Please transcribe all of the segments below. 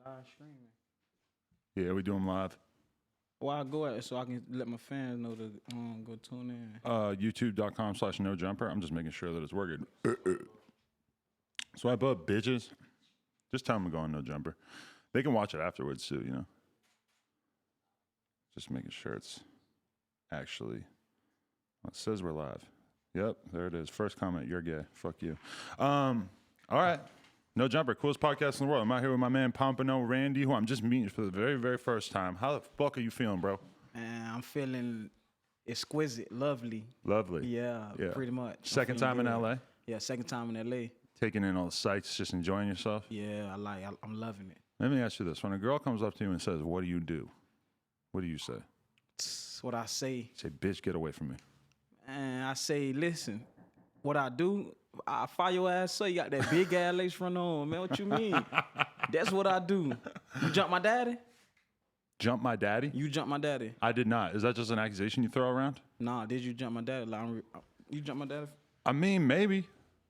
live streaming. Yeah, we do them live. Well, I go at it so I can let my fans know to go tune in. YouTube.com/NoJumper. I'm just making sure that it's working. Swipe up, bitches. Just tell them to go on No Jumper. They can watch it afterwards too, you know. Just making sure it's actually. Well, it says we're live. Yep, there it is. First comment, you're gay. Fuck you. All right. No Jumper, coolest podcast in the world. I'm out here with my man Pompano, Randy, who I'm just meeting for the very, very first time. How the fuck are you feeling, bro? Man, I'm feeling exquisite, lovely. Lovely. Yeah, pretty much. Second time in LA? Yeah, second time in LA. Taking in all the sights, just enjoying yourself? Yeah, I'm loving it. Let me ask you this. When a girl comes up to you and says, what do you do? What do you say? That's what I say. Say, bitch, get away from me. And I say, listen, what I do, I fire your ass up. You got that big ass lace front on, man. What you mean? That's what I do. You jump my daddy? Jump my daddy? You jump my daddy. I did not. Is that just an accusation you throw around? Nah, did you jump my daddy? Like, you jump my daddy? I mean, maybe.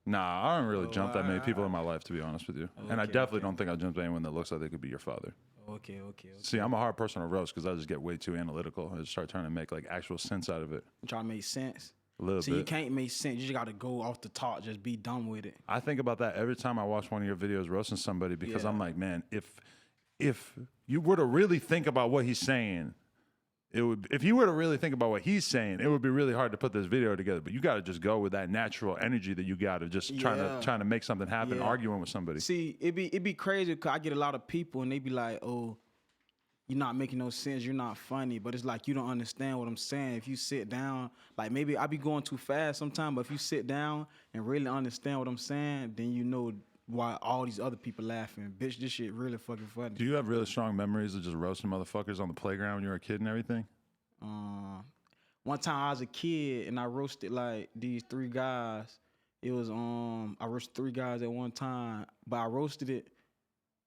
Nah, I don't really jump that many people in my life, to be honest with you. And I definitely don't think I jumped anyone that looks like they could be your father. Okay. See, I'm a hard person to roast because I just get way too analytical. I just start trying to make like actual sense out of it. You try to make sense. A little bit. You can't make sense. You just got to go off the top. Just be done with it. I think about that every time I watch one of your videos roasting somebody because I'm like, man, if you were to really think about what he's saying, it would. If you were to really think about what he's saying, it would be really hard to put this video together. But you got to just go with that natural energy that you got of just trying to make something happen, arguing with somebody. See, it be crazy because I get a lot of people and they be like, oh, you're not making no sense. You're not funny. But it's like you don't understand what I'm saying. If you sit down, like maybe I be going too fast sometimes, but if you sit down and really understand what I'm saying, then you know why all these other people laughing. Bitch, this shit really fucking funny. Do you have really strong memories of just roasting motherfuckers on the playground when you were a kid and everything? One time I was a kid and I roasted like these three guys. It was I roasted three guys at one time, but I roasted it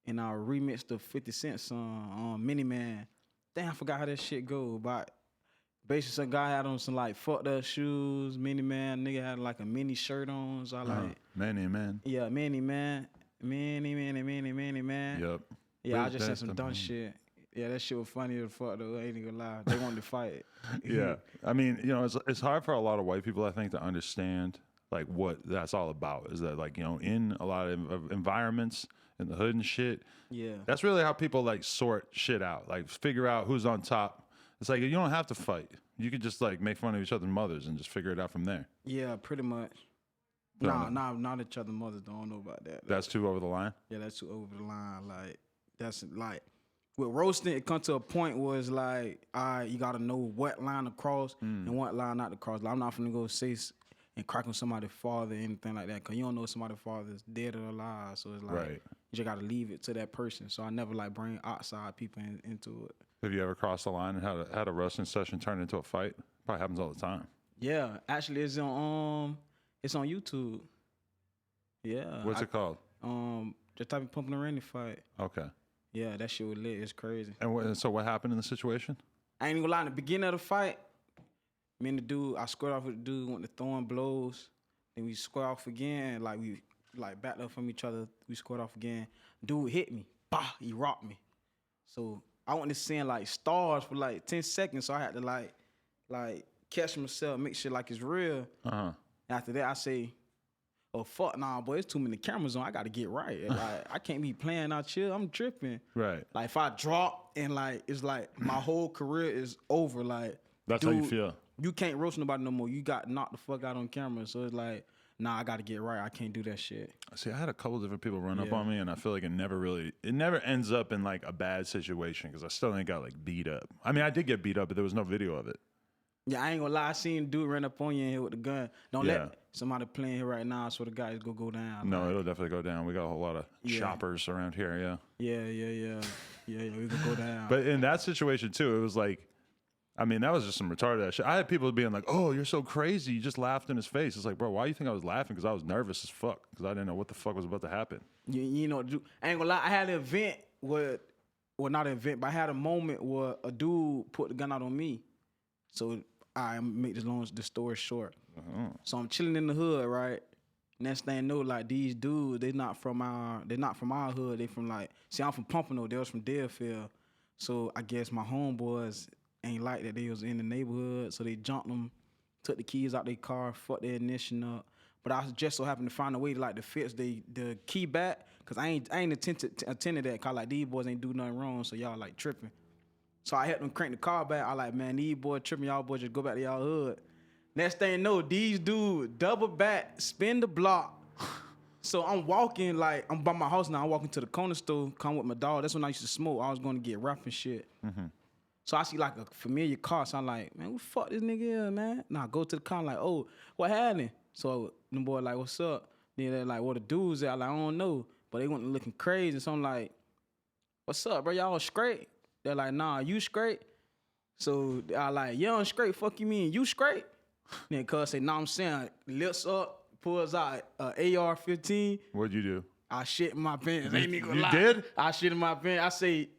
and I remixed the 50 Cent song, Mini Man. Damn, I forgot how that shit go. But basically, some guy had on some like fucked up shoes. Mini Man, nigga had like a mini shirt on. So I like Mini Man. Yeah, Mini Man, Mini Man. Yep. Yeah, I just said some dumb shit. Yeah, that shit was funny as fuck though. I ain't gonna lie. They wanted to fight. Yeah, I mean, you know, it's hard for a lot of white people, I think, to understand like what that's all about. Is that like, you know, in a lot of environments in the hood and shit. Yeah, that's really how people like sort shit out, like figure out who's on top. It's like you don't have to fight. You could just like make fun of each other's mothers and just figure it out from there. Yeah, pretty much. Not each other's mothers. Don't know about that. That's too over the line. Yeah, that's too over the line. Like that's like with roasting, it comes to a point where it's like, all right, you gotta know what line to cross and what line not to cross. Like, I'm not finna go say and crack on somebody's father or anything like that, cause you don't know if somebody's father is dead or alive. So it's like you just gotta leave it to that person. So I never like bring outside people into it. Have you ever crossed the line and had a roasting session turn into a fight? Probably happens all the time. Yeah, actually, it's on YouTube. Yeah. What's it called? Just type of Pompano Randy fight. Okay. Yeah, that shit was lit. It's crazy. And so what happened in the situation? I ain't even gonna lie. In the beginning of the fight, me and the dude, I squared off with the dude, went to throwing blows. Then we squared off again. Like we backed up from each other. We squared off again. Dude hit me. Bah! He rocked me. So I went to seeing like stars for like 10 seconds. So I had to like catch myself, make sure like it's real. After that, I say, oh, fuck nah, boy, it's too many cameras on. I got to get right. Like, I can't be playing out chill. I'm tripping. Right. Like, if I drop and, like, it's like my whole career is over. Like, that's how you feel. You can't roast nobody no more. You got knocked the fuck out on camera. So it's like, nah, I got to get right. I can't do that shit. See, I had a couple different people run up on me, and I feel like it never ends up in, like, a bad situation because I still ain't got, like, beat up. I mean, I did get beat up, but there was no video of it. Yeah, I ain't gonna lie. I seen dude run up on you in here with the gun. Don't let somebody playing here right now. So the guys go down. No, it'll definitely go down. We got a whole lot of choppers around here. Yeah. We can go down. But in that situation too, it was like, I mean, that was just some retarded ass shit. I had people being like, "Oh, you're so crazy. You just laughed in his face." It's like, bro, why do you think I was laughing? Because I was nervous as fuck. Because I didn't know what the fuck was about to happen. You know, I ain't gonna lie. I had an event where, well, not an event, but I had a moment where a dude put the gun out on me. So I make the story short. So I'm chilling in the hood, right? Next thing I know, like these dudes, they not from our hood. They from like, see, I'm from Pompano. They was from Deerfield. So I guess my homeboys ain't like that. They was in the neighborhood, so they jumped them, took the keys out their car, fucked their ignition up. But I just so happened to find a way to like to fix the key back, cause I ain't attended that. Cause like these boys ain't do nothing wrong, so y'all like tripping. So I helped them crank the car back. I like, man, these boys tripping. Y'all boys just go back to y'all hood. Next thing you know, these dudes double back, spin the block. So I'm walking, like, I'm by my house now. I'm walking to the corner store, come with my dog. That's when I used to smoke. I was going to get rap and shit. Mm-hmm. So I see, like, a familiar car. So I'm like, man, who the fuck this nigga is, man? Now I go to the car, I'm like, oh, what happened? So the boy like, what's up? Then they're like, what the dudes at? I'm like, I don't know. But they went looking crazy. So I'm like, what's up, bro? Y'all straight? They're like, nah, you straight? So I like, yeah, I'm straight. Fuck you mean, you straight? Then cuz say, nah, I'm saying, lips up, pulls out AR-15. What'd you do? I shit in my pants. Ain't nigga You lie. did? I shit in my pants. I say,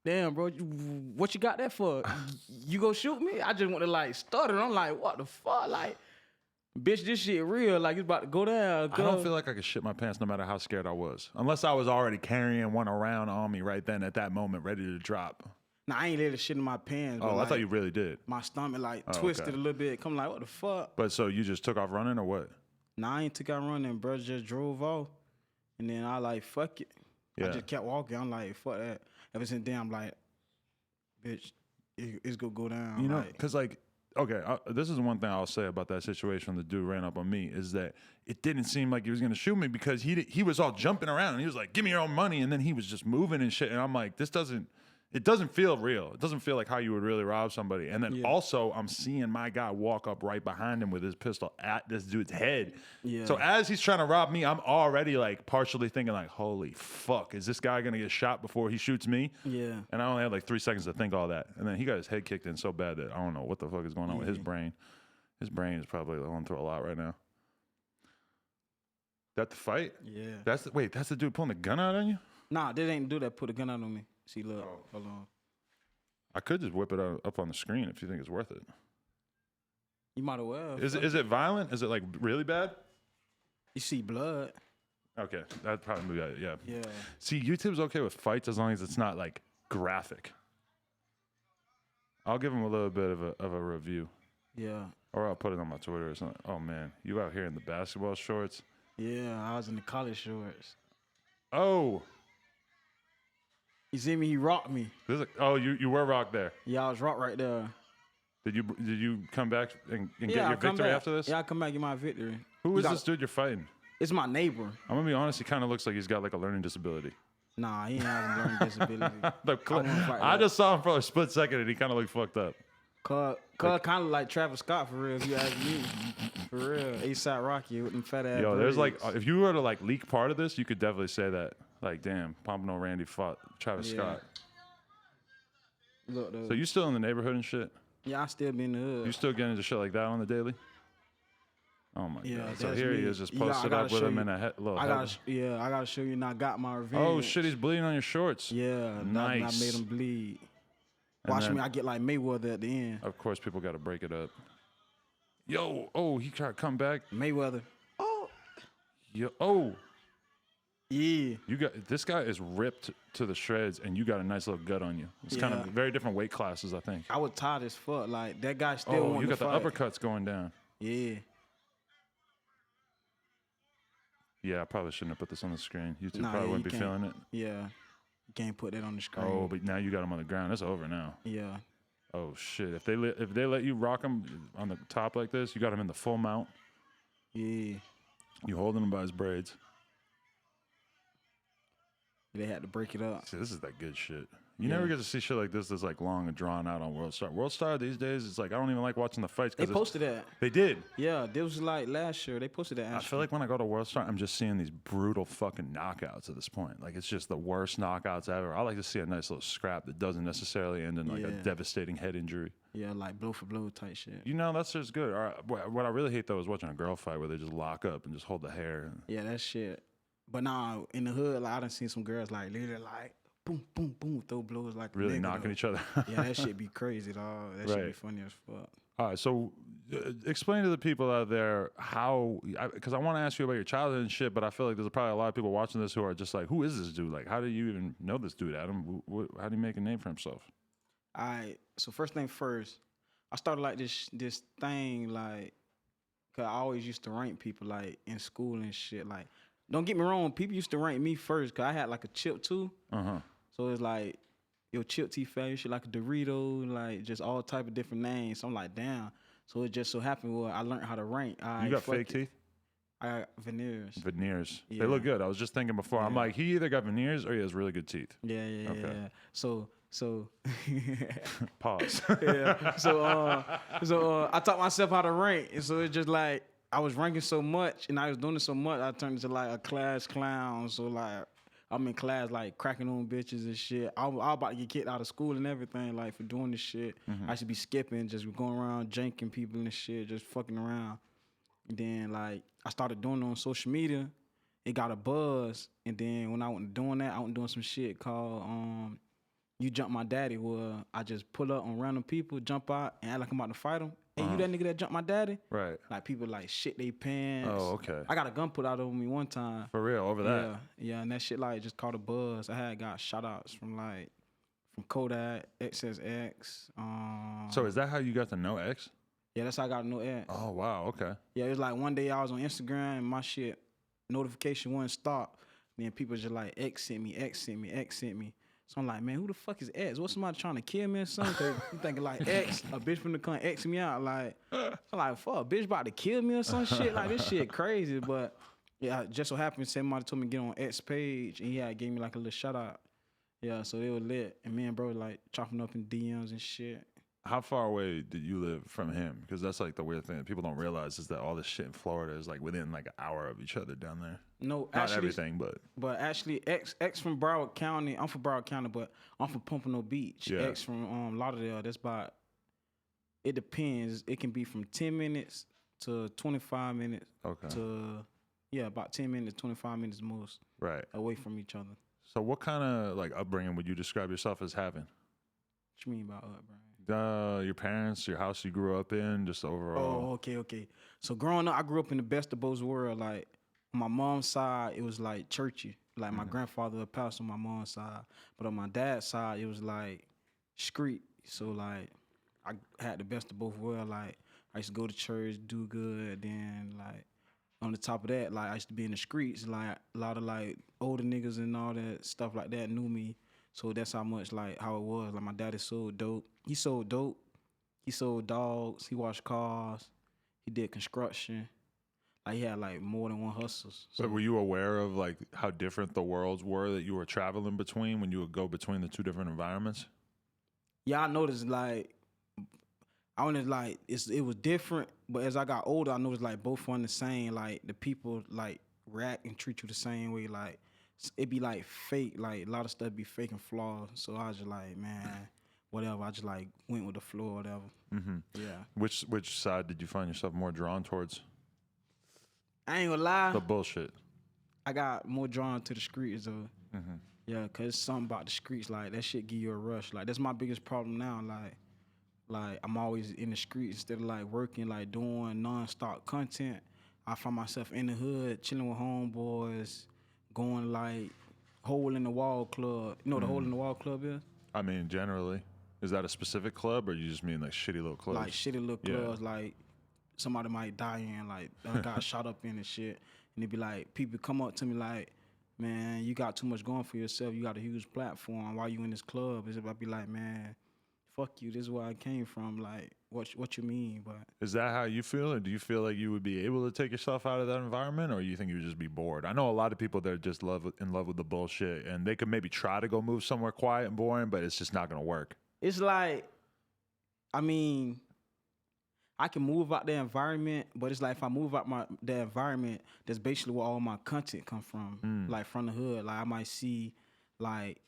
damn, bro, what you got that for? You go shoot me? I just want to like stutter. I'm like, what the fuck? Like, bitch, this shit real. Like, it's about to go down. I don't feel like I could shit my pants no matter how scared I was. Unless I was already carrying one around on me right then at that moment, ready to drop. Nah, I ain't let the shit in my pants. Oh, like, I thought you really did. My stomach like twisted a little bit. Come like, what the fuck? But so you just took off running or what? Nah, I ain't took out running. Bro just drove off. And then I like, fuck it. Yeah. I just kept walking. I'm like, fuck that. Ever since then, I'm like, bitch, it's gonna go down. You know, because like, okay, this is one thing I'll say about that situation. The dude ran up on me is that it didn't seem like he was gonna shoot me because he was all jumping around and he was like, "Give me your own money," and then he was just moving and shit. And I'm like, it doesn't feel real. It doesn't feel like how you would really rob somebody. And then also, I'm seeing my guy walk up right behind him with his pistol at this dude's head. Yeah. So as he's trying to rob me, I'm already like partially thinking like, holy fuck, is this guy gonna get shot before he shoots me? Yeah. And I only had like 3 seconds to think all that. And then he got his head kicked in so bad that I don't know what the fuck is going on with his brain. His brain is probably going through a lot right now. That the fight? Yeah. That's the dude pulling the gun out on you? Nah, they didn't do that. Put a gun out on me. See, look, hold on. I could just whip it up on the screen if you think it's worth it. You might as well. Is it violent? Is it like really bad? You see blood. Okay, that'd probably be it. Yeah. Yeah. See, YouTube's okay with fights as long as it's not like graphic. I'll give him a little bit of a review. Yeah. Or I'll put it on my Twitter or something. Oh man, you out here in the basketball shorts? Yeah, I was in the college shorts. Oh. You see me? He rocked me. You were rocked there. Yeah, I was rocked right there. Did you come back and get your victory after this? Yeah, I come back and get my victory. Who is this dude you're fighting? It's my neighbor. I'm gonna be honest. He kind of looks like he's got like a learning disability. Nah, he ain't having a learning disability. I just saw him for a split second and he kind of looked fucked up. Cuz kind of like Travis Scott for real. If you ask me, for real. A$AP Rocky with them fat ass. Yo, there's like if you were to like leak part of this, you could definitely say that. Like, damn, Pompano Randy fought Travis Scott. Look, so you still in the neighborhood and shit? Yeah, I still be in the hood. You still getting into shit like that on the daily? Oh my god! So here he is, just posted up with him in a little. I gotta show you. And I got my revenge. Oh shit, he's bleeding on your shorts. Yeah, nice. I made him bleed. Watch me. I get like Mayweather at the end. Of course, people got to break it up. Yo, he tried to come back. Mayweather. Yeah. This guy is ripped to the shreds, and you got a nice little gut on you. It's kind of very different weight classes, I think. I was tired as fuck. Like that guy still. Oh, you got the uppercuts going down. Yeah. Yeah, I probably shouldn't have put this on the screen. YouTube probably wouldn't be feeling it. Yeah. You can't put that on the screen. Oh, but now you got him on the ground. It's over now. Yeah. Oh shit! If they let you rock him on the top like this, you got him in the full mount. Yeah. You holding him by his braids. They had to break it up. See, this is that good shit. You never get to see shit like this that's like long and drawn out on World Star. World Star these days, it's like I don't even like watching the fights. They posted that. They did. Yeah, this was like last year. They posted that. I feel like when I go to World Star, I'm just seeing these brutal fucking knockouts at this point. Like it's just the worst knockouts ever. I like to see a nice little scrap that doesn't necessarily end in like a devastating head injury. Yeah, like blow for blow type shit. You know, that's just good. All right, what I really hate though is watching a girl fight where they just lock up and just hold the hair. Yeah, that shit. But nah, in the hood, like I done seen some girls like literally like boom, boom, boom, throw blows like really knocking each other. Yeah, that shit be crazy, dog. That shit be funny as fuck. All right, so explain to the people out there how, because I want to ask you about your childhood and shit, but I feel like there's probably a lot of people watching this who are just like, who is this dude? Like, how do you even know this dude, Adam? How do you make a name for himself? All right. So first thing first, I started like this thing like, cause I always used to rank people like in school and shit. Like, don't get me wrong, people used to rank me first, cause I had like a chip too. So it's like, yo, chip teeth fat, shit like a Dorito, like just all type of different names. So I'm like, damn. So it just so happened I learned how to rank. You got fake teeth? I got veneers. Veneers. Yeah. They look good. I was just thinking before. Yeah. I'm like, he either got veneers or he has really good teeth. Yeah. So pause. Yeah. So I taught myself how to rank, and so it's just like I was ranking so much, and I was doing it so much, I turned into like a class clown. So like I'm in class like cracking on bitches and shit. I was about to get kicked out of school and everything like for doing this shit. I should be skipping, just going around janking people and shit, just fucking around. And then like I started doing it on social media. It got a buzz, and then when I went doing that, I went doing some shit called You Jump My Daddy, where I just pull up on random people, jump out, and act like I'm about to fight them. Hey, you that nigga that jumped my daddy? Right. Like people like shit they pants. Oh, okay. I got a gun put out over me one time. For real, over that? Yeah, and that shit like just caught a buzz. I had got shout outs from Kodak, XXX. So is that how you got to know X? Yeah, that's how I got to know X. Oh, wow, okay. Yeah, it was like one day I was on Instagram and my shit notification wouldn't stop. Then people just like, X sent me. So I'm like, man, who the fuck is X? What, somebody trying to kill me or something? Cause you thinking like X, a bitch from the come X me out. Like, I'm like, fuck, a bitch about to kill me or some shit. Like, this shit crazy. But yeah, just so happened, somebody told me to get on X page, and he gave me like a little shout out. Yeah, so they were lit. And me and bro like chopping up in DMs and shit. How far away did you live from him? Because that's like the weird thing that people don't realize is that all this shit in Florida is like within like an hour of each other down there. No, not actually, everything, but actually, X from Broward County. I'm from Broward County, but I'm from Pompano Beach. Yeah. X from Lauderdale. That's about. It depends. It can be from 10 minutes to 25 minutes. Okay. To about 10 minutes, 25 minutes most. Right. Away from each other. So, what kind of like upbringing would you describe yourself as having? What you mean about upbringing? Your parents, your house you grew up in, just overall. Oh, okay. So growing up, I grew up in the best of both worlds. Like on my mom's side, it was like churchy. Like my grandfather was a pastor on my mom's side, but on my dad's side, it was like street. So like I had the best of both worlds. Like I used to go to church, do good. Then like on the top of that, like I used to be in the streets. Like a lot of like older niggas and all that stuff like that knew me. So that's how much like how it was. Like my daddy sold dope. He sold dope. He sold dogs. He washed cars. He did construction. Like he had like more than one hustle. So. But were you aware of like how different the worlds were that you were traveling between when you would go between the two different environments? Yeah, I noticed like I wanted like it was different. But as I got older, I noticed like both one the same. Like the people like react and treat you the same way. Like it be like fake. Like a lot of stuff be fake and flawed. So I was just like, man. Whatever, I just like went with the flow or whatever. Mm-hmm. Yeah. Which side did you find yourself more drawn towards? I ain't gonna lie. The bullshit. I got more drawn to the streets though. Mm-hmm. Yeah, cause it's something about the streets like that shit give you a rush. Like that's my biggest problem now. Like I'm always in the streets instead of like working, like doing non-stop content. I find myself in the hood, chilling with homeboys, going like Hole in the Wall club. You know what the Hole in the Wall club is? I mean, generally. Is that a specific club, or you just mean like shitty little clubs? Like shitty little clubs, like somebody might die in, like got shot up in and shit. And it be like, people come up to me like, man, you got too much going for yourself. You got a huge platform. Why you in this club? I be like, man, fuck you. This is where I came from. Like, what you mean? But is that how you feel, or do you feel like you would be able to take yourself out of that environment, or you think you would just be bored? I know a lot of people that are just in love with the bullshit, and they could maybe try to go move somewhere quiet and boring, but it's just not gonna work. It's like, I mean, I can move out the environment, but it's like if I move out the environment, that's basically where all my content come from. Like from the hood. Like I might see, like,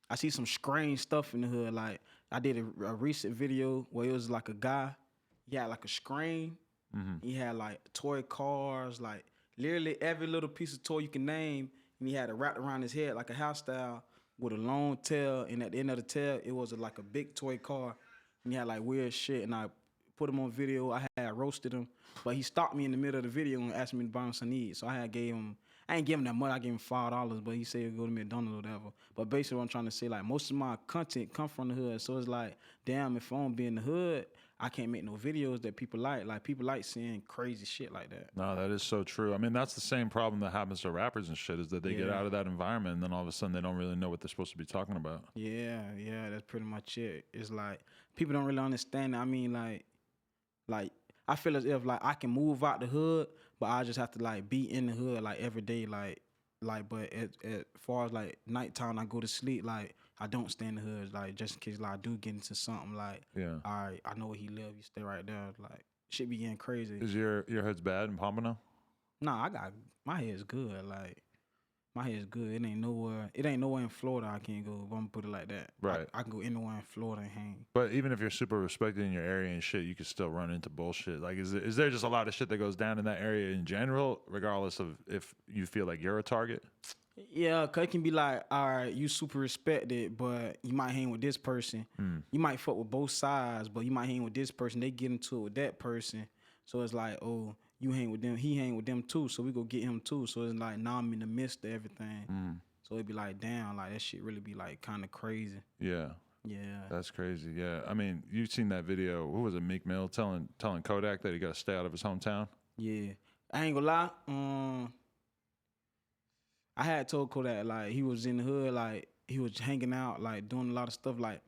I see some strange stuff in the hood. Like I did a recent video where it was like a guy, he had like a screen. He had like toy cars, like literally every little piece of toy you can name, and he had it wrapped around his head like a house style with a long tail, and at the end of the tail, it was like a big toy car, and he had like weird shit, and I put him on video. I had roasted him, but he stopped me in the middle of the video and asked me to buy him some eat. So I ain't give him that much. I gave him $5, but he said he'd go to McDonald's or whatever. But basically what I'm trying to say, like, most of my content come from the hood. So it's like, damn, if I don't be in the hood, I can't make no videos that people like. Like, people like seeing crazy shit like that. No, that is so true. I mean, that's the same problem that happens to rappers and shit, is that they get out of that environment and then all of a sudden they don't really know what they're supposed to be talking about. Yeah, that's pretty much it. It's like, people don't really understand it. I mean, like, I feel as if, like, I can move out the hood, but I just have to, like, be in the hood, like, every day, like, but as far as, like, nighttime, I go to sleep, like, I don't stay in the hood, like, just in case, like, I do get into something, like, all right, I know where he live, you stay right there, like, shit be getting crazy. Is your hood's bad in Pompano? Nah, my head's good, like, my head's good. It ain't nowhere in Florida I can't go, if I'm gonna put it like that. Right. I can go anywhere in Florida and hang. But even if you're super respected in your area and shit, you could still run into bullshit. Like, is there just a lot of shit that goes down in that area in general, regardless of if you feel like you're a target? Yeah, cause it can be like, all right, you super respected, but you might hang with this person. You might fuck with both sides, but you might hang with this person. They get into it with that person. So it's like, oh, you hang with them, he hang with them too, so we go get him too. So it's like, now I'm in the midst of everything. So it'd be like, damn, like that shit really be like kind of crazy. Yeah. Yeah. That's crazy. Yeah. I mean, you've seen that video. Who was it? Meek Mill telling Kodak that he got to stay out of his hometown? Yeah. I ain't gonna lie. I had told Kodak, like, he was in the hood, like, he was hanging out, like, doing a lot of stuff, like,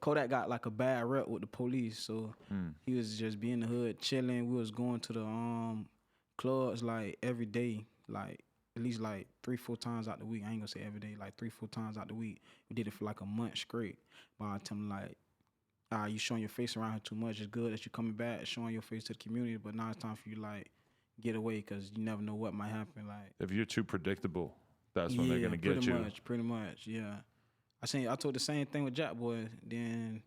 Kodak got, like, a bad rep with the police, so he was just being in the hood, chilling. We was going to the clubs, like, every day, like, at least, like, 3-4 times out the week. I ain't gonna say every day, like, 3-4 times out the week. We did it for, like, a month straight. But I tell him, like, you showing your face around here too much. It's good that you coming back, showing your face to the community, but now it's time for you, like, get away, because you never know what might happen. Like, if you're too predictable, that's when they're gonna get you. Pretty much, yeah. I told the same thing with Jack Boy. Then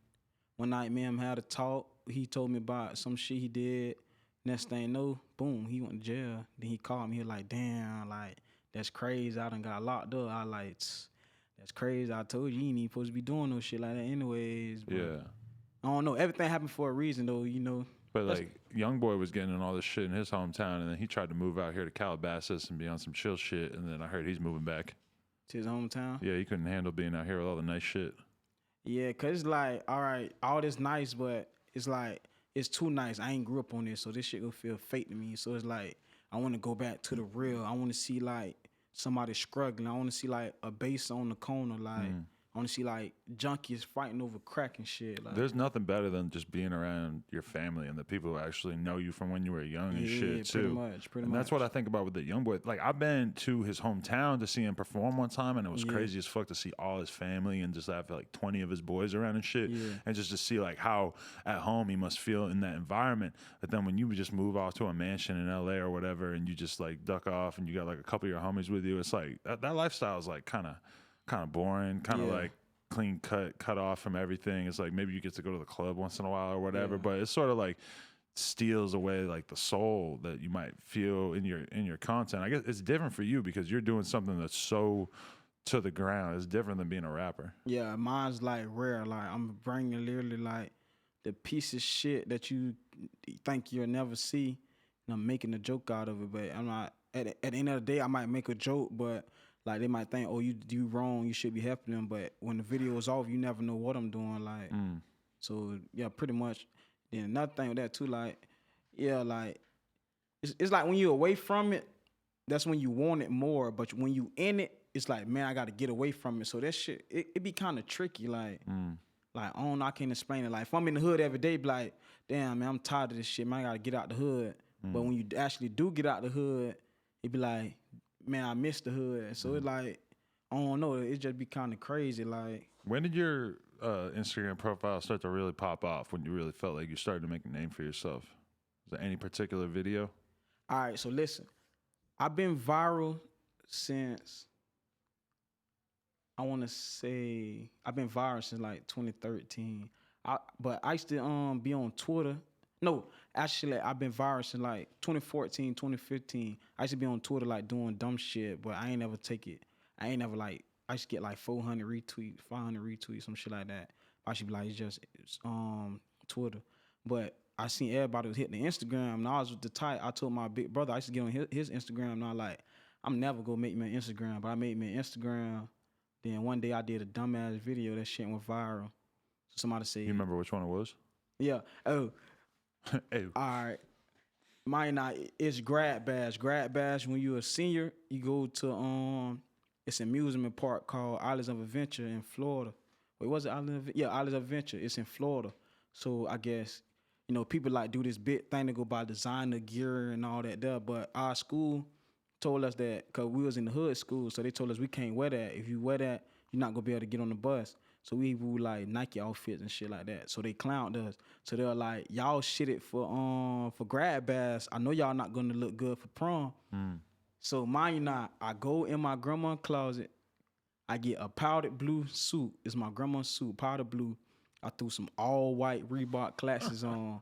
one night, me and him had a talk. He told me about some shit he did. Next thing you know, boom, he went to jail. Then he called me. He was like, damn, like, that's crazy. I done got locked up. I like, that's crazy. I told you ain't even supposed to be doing no shit like that anyways. But yeah. I don't know. Everything happened for a reason, though, you know. But, like, Youngboy was getting in all this shit in his hometown, and then he tried to move out here to Calabasas and be on some chill shit, and then I heard he's moving back. To his hometown? Yeah, he couldn't handle being out here with all the nice shit. Yeah, because it's like, all right, all this nice, but it's like, it's too nice. I ain't grew up on this, so this shit gonna feel fake to me. So it's like, I want to go back to the real. I want to see, like, somebody struggling. I want to see, like, a bass on the corner, like... I want to see, like, junkies fighting over crack and shit. Like, there's nothing better than just being around your family and the people who actually know you from when you were young and shit, too. Pretty much. That's what I think about with the young boy. Like, I've been to his hometown to see him perform one time, and it was crazy as fuck to see all his family and just have, like, 20 of his boys around and shit. And just to see, like, how at home he must feel in that environment. But then when you just move off to a mansion in L.A. or whatever, and you just, like, duck off and you got, like, a couple of your homies with you, it's like, that lifestyle is, like, kind of boring, kind of like clean cut off from everything. It's like maybe you get to go to the club once in a while or whatever, but it's sort of like steals away like the soul that you might feel in your content. I guess it's different for you because you're doing something that's so to the ground. It's different than being a rapper. Yeah, mine's like rare. Like, I'm bringing literally like the piece of shit that you think you'll never see, and I'm making a joke out of it. But I'm not. At the end of the day, I might make a joke, but like, they might think, oh, you do wrong, you should be helping them. But when the video is off, you never know what I'm doing. Like, so yeah, pretty much. Then another thing with that too, like, yeah, like, it's like when you're away from it, that's when you want it more. But when you in it, it's like, man, I got to get away from it. So that shit, it be kind of tricky. Like, I don't know, I can't explain it. Like, if I'm in the hood every day, be like, damn, man, I'm tired of this shit, man, I got to get out the hood. But when you actually do get out the hood, it be like, man, I miss the hood. So it's like, I don't know, it just be kind of crazy. Like, when did your Instagram profile start to really pop off, when you really felt like you started to make a name for yourself? Is there any particular video? All right, so listen, I've been viral since, I want to say, I've been viral since like 2013. But I used to be on Twitter. No, actually, I've been viral since like 2014, 2015. I used to be on Twitter like doing dumb shit, but I ain't never take it. I ain't never like, I used to get like 400 retweets, 500 retweets, some shit like that. I should be like, it's just Twitter. But I seen everybody was hitting the Instagram, and I was the type. I told my big brother I used to get on his Instagram, and I like, I'm never gonna make me an Instagram, but I made me an Instagram. Then one day I did a dumbass video. That shit went viral. So somebody said, You remember which one it was? Yeah. Oh. Hey. All right. Mine not. It's grad bash. Grad bash. When you're a senior, you go to it's an amusement park called Islands of Adventure in Florida. Wait, was it Islands of Adventure. It's in Florida. So I guess, you know, people like do this big thing to go buy designer gear and all that there. But our school told us that, because we was in the hood school, so they told us we can't wear that. If you wear that, you're not going to be able to get on the bus. So we wore like Nike outfits and shit like that. So they clowned us. So they were like, y'all shit it for grad bash. I know y'all not going to look good for prom. So mind you not, I go in my grandma's closet. I get a powdered blue suit. It's my grandma's suit, powdered blue. I threw some all white Reebok classes on,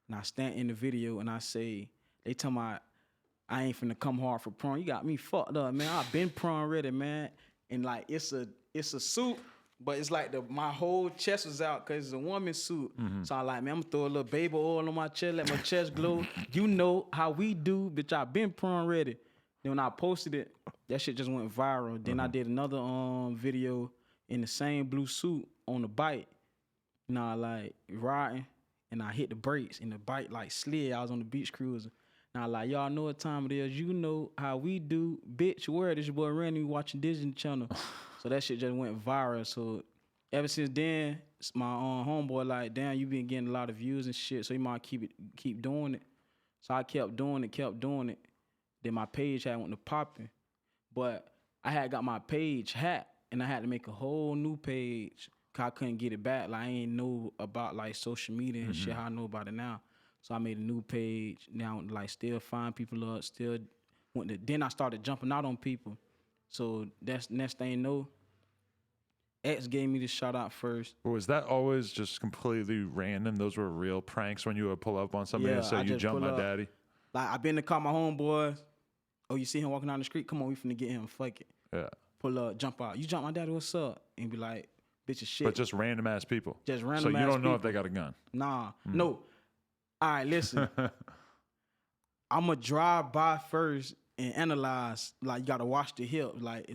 and I stand in the video and I say, they tell me I ain't finna come hard for prom. You got me fucked up, man. I been prom ready, man. And like it's a suit, but it's like my whole chest was out because it's a woman's suit. So I like, man, I'm gonna throw a little baby oil on my chest, let my chest glow. You know how we do, bitch. I been prom ready. Then when I posted it, that shit just went viral. Then I did another video in the same blue suit on the bike. You know, like riding, and I hit the brakes, and the bike like slid. I was on the beach cruising. Now, like, y'all know what time it is. You know how we do. Bitch, where this your boy Randy watching Disney Channel. So that shit just went viral. So ever since then, my homeboy like, damn, you been getting a lot of views and shit. So you might keep doing it. So I kept doing it. Then my page had went to popping. But I had got my page hacked, and I had to make a whole new page because I couldn't get it back. Like, I ain't know about, like, social media and shit, how I know about it now. So I made a new page. Now, like, still find people up. Then I started jumping out on people. So that's next thing you know, X gave me the shout out first. But was that always just completely random? Those were real pranks when you would pull up on somebody and say, you jumped my daddy? Like, I been to call my homeboys. Oh, you see him walking down the street? Come on, we finna get him. Fuck it. Yeah. Pull up, jump out. You jump my daddy, what's up? And be like, bitch, shit. But just random ass people. Just random ass people. So you don't know if they got a gun? Nah. No. All right, listen. I'm going to drive by first and analyze. Like, you got to watch the hip. Like,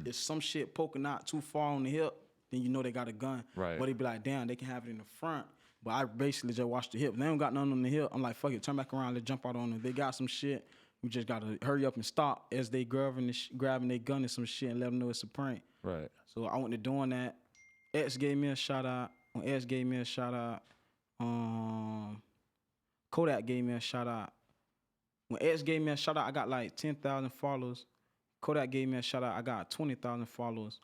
if some shit poking out too far on the hip, then you know they got a gun. Right. But they be like, damn, they can have it in the front. But I basically just watch the hip. They don't got nothing on the hip. I'm like, fuck it, turn back around, let's jump out on them. They got some shit. We just got to hurry up and stop as they grabbing their gun and some shit and let them know it's a prank. Right. So I went to doing that. X gave me a shout out. When X gave me a shout out, Kodak gave me a shout out. When X gave me a shout out, I got like 10,000 followers. Kodak gave me a shout out, I got 20,000 followers.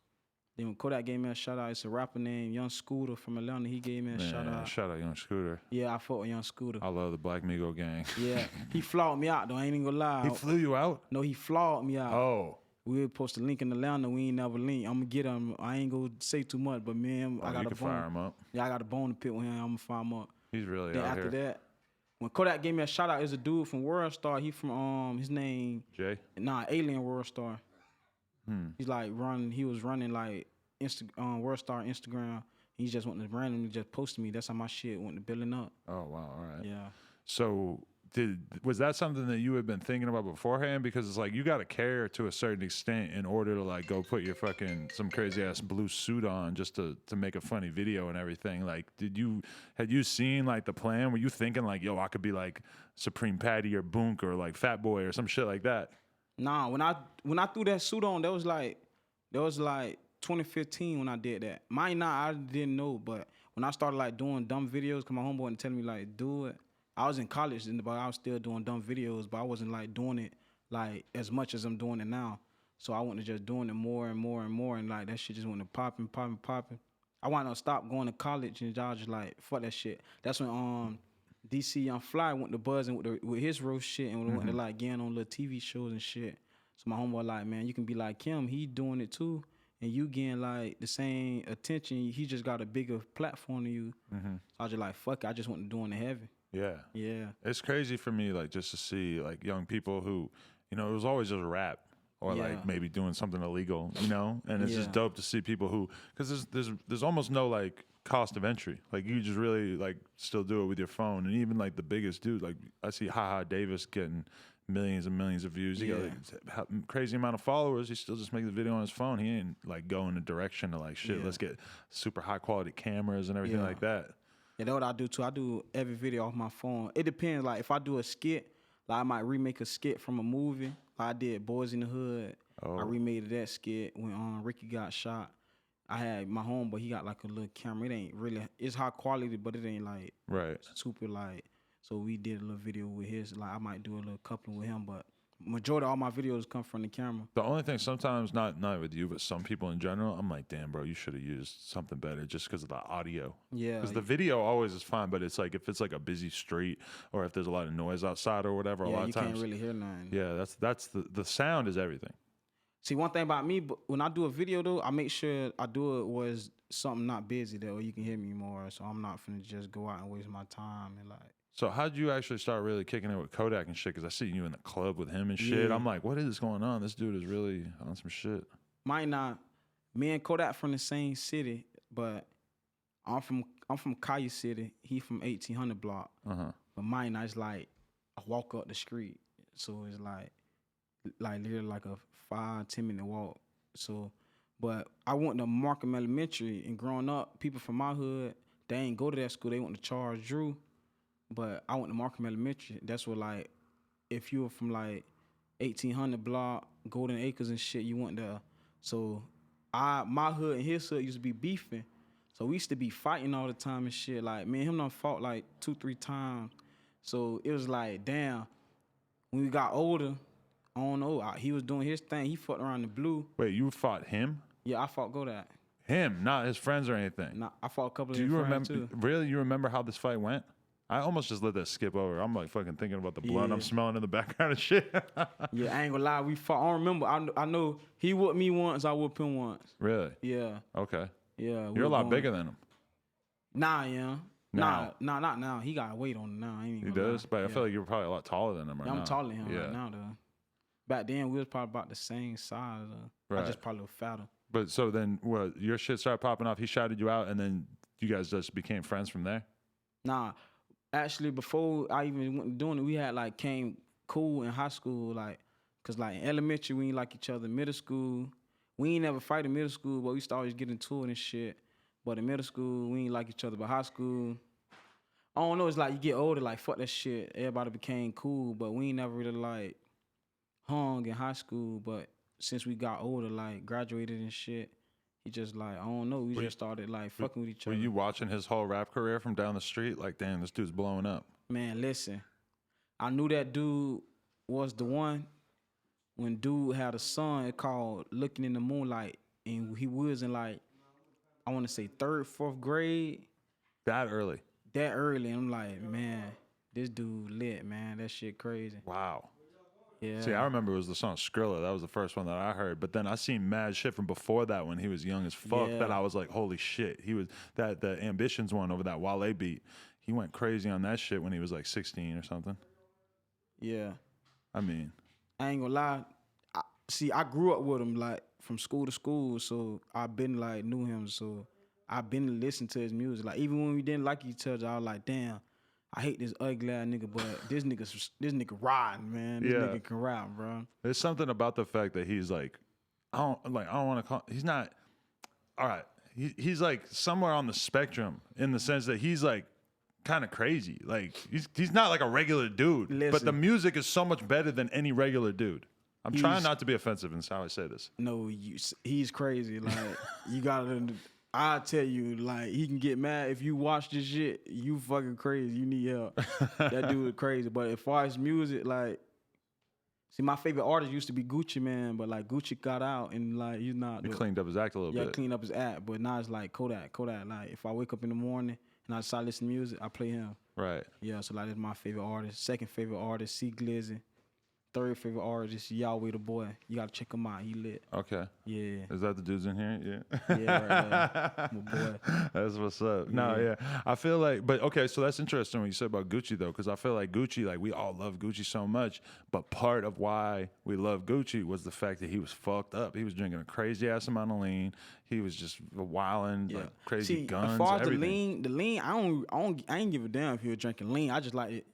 Then when Kodak gave me a shout out, it's a rapper named Young Scooter from Atlanta. He gave me a shout out. Shout out Young Scooter. Yeah, I fought with Young Scooter. I love the Black Migo gang. Yeah, he flawed me out though. I ain't even gonna lie. He flew you out? No, he flawed me out. Oh. We were supposed to link in Atlanta. We ain't never link. I'm gonna get him. I ain't gonna say too much, but man, I got a bone. Fire him up. Yeah, I got a bone to pick with him. I'm gonna fire him up. He's really then out after here. That, when Kodak gave me a shout out, is a dude from World Star. He from his name Jay. Nah, Alien World Star. He's like he was running like World Star Instagram. He just went to randomly just posted me. That's how my shit went to building up. Oh wow, all right. Yeah. So was that something that you had been thinking about beforehand? Because it's like you got to care to a certain extent in order to like go put your fucking some crazy ass blue suit on just to make a funny video and everything. Like, had you seen like the plan? Were you thinking like, yo, I could be like Supreme Patty or Boonk or like Fat Boy or some shit like that? Nah, when I threw that suit on, that was like 2015 when I did that. I didn't know, but when I started like doing dumb videos, cause my homeboy and telling me like do it. I was in college, but I was still doing dumb videos, but I wasn't like doing it like as much as I'm doing it now. So I went to just doing it more and more and more, and like that shit just went to popping. I wanted to stop going to college, and y'all just like fuck that shit. That's when DC Young Fly went to buzzing with his roast shit, and we went to like getting on little TV shows and shit. So my homeboy like, man, you can be like him. He doing it too, and you getting like the same attention. He just got a bigger platform than you. So I was just like, fuck it. I just went to doing it heavy. Yeah. Yeah. It's crazy for me, like, just to see, like, young people who, you know, it was always just rap or, like, maybe doing something illegal, you know? And it's just dope to see people who, because there's almost no, like, cost of entry. Like you just really like still do it with your phone, and even like the biggest dude, like I see Haha Davis getting millions and millions of views. He got like, crazy amount of followers. He still just makes the video on his phone. He ain't like going a direction to like shit. Let's get super high quality cameras and everything like that. Yeah, that's what I do too. I do every video off my phone. It depends. Like if I do a skit, like I might remake a skit from a movie. Like I did Boys in the Hood. I remade that skit when Ricky got shot. I had my homeboy, he got like a little camera. It ain't really, it's high quality, but it ain't like super like. So we did a little video with his. Like I might do a little coupling with him, but majority of all my videos come from the camera. The only thing sometimes, not with you, but some people in general, I'm like, damn, bro, you should have used something better just because of the audio. Yeah. Because the video always is fine, but it's like if it's like a busy street or if there's a lot of noise outside or whatever, a lot of times you can't really hear nothing. Yeah, that's the sound is everything. See, one thing about me, when I do a video though, I make sure I do it was something not busy that way you can hear me more. So I'm not finna just go out and waste my time and like. So how did you actually start really kicking it with Kodak and shit? Because I see you in the club with him and shit. I'm like, what is going on? This dude is really on some shit. Me and Kodak from the same city, but I'm from Kaya City. He from 1800 block. But mine not, it's like I walk up the street, so it's like literally like a 5-10 minute walk. So, but I went to Markham Elementary, and growing up, people from my hood, they ain't go to that school. They went to Charles Drew. But I went to Markham Elementary. That's what, like, if you were from, like, 1800 block, Golden Acres and shit, you went there. So my hood and his hood used to be beefing. So we used to be fighting all the time and shit. Like, me and him done fought, like, 2-3 times. So it was like, damn, when we got older, I don't know, he was doing his thing. He fucked around the blue. Wait, you fought him? Yeah, I fought Kodak. Him, not his friends or anything? Nah, I fought a couple of his friends, too. Really? You remember how this fight went? I almost just let that skip over. I'm like fucking thinking about the blood I'm smelling in the background and shit. Yeah, I ain't gonna lie. We fought. I don't remember. I know he whooped me once. I whooped him once. Really? Yeah. Okay. Yeah. You're a lot bigger than him. Nah, yeah. Nah, not now. He got weight on him now. He does? But I feel like you're probably a lot taller than him right now. I'm taller than him right now, though. Back then, we was probably about the same size. I just probably a little fatter. But so then, your shit started popping off. He shouted you out, and then you guys just became friends from there? Nah. Actually, before I even went doing it, we had like came cool in high school, like, cause like in elementary we ain't like each other. Middle school, we ain't never fight in middle school, but we used to always get into it and shit. But in middle school, we ain't like each other. But high school, I don't know. It's like you get older, like fuck that shit. Everybody became cool, but we ain't never really like hung in high school. But since we got older, like graduated and shit. He just like, I don't know, we just started like fucking with each other. Were you watching his whole rap career from down the street? Like, damn, this dude's blowing up. Man, listen, I knew that dude was the one when dude had a song called Looking in the Moonlight, and he was in like, I want to say 3rd, 4th grade. That early? That early, and I'm like, man, this dude lit, man, that shit crazy. Wow. Yeah. See, I remember it was the song Skrilla. That was the first one that I heard. But then I seen mad shit from before that when he was young as fuck that I was like, holy shit. He was the Ambitions one over that Wale beat. He went crazy on that shit when he was like 16 or something. Yeah. I mean, I ain't gonna lie. I grew up with him like from school to school, so I been like knew him, so I been listening to his music. Like even when we didn't like each other, I was like, damn. I hate this ugly ass nigga, but this nigga riding, man. This nigga can ride, bro. There's something about the fact that he's like, I don't want to call. He's not. All right, he's like somewhere on the spectrum in the sense that he's like kind of crazy. Like he's not like a regular dude, but the music is so much better than any regular dude. I'm trying not to be offensive in how I say this. No, he's crazy. Like you gotta. I tell you, like, he can get mad if you watch this shit. You fucking crazy. You need help. That dude is crazy. But as far as music, like, see, my favorite artist used to be Gucci, man. But, like, Gucci got out and, like, he's not. He cleaned up his act a little bit. Yeah, cleaned up his act. But now it's like Kodak. Like, if I wake up in the morning and I decide to listen to music, I play him. Right. Yeah, so, like, that's my favorite artist. Second favorite artist, C Glizzy. third favorite artist, Yahweh the Boy. You gotta check him out. He lit. Okay. Yeah. Is that the dudes in here? Yeah. Yeah, right there. My boy. That's what's up. No, yeah. I feel like, but okay, so that's interesting what you said about Gucci though, because I feel like Gucci, like we all love Gucci so much, but part of why we love Gucci was the fact that he was fucked up. He was drinking a crazy ass amount of lean. He was just wilding, like crazy guns. As far as everything. the lean, I ain't give a damn if he was drinking lean. I just like it.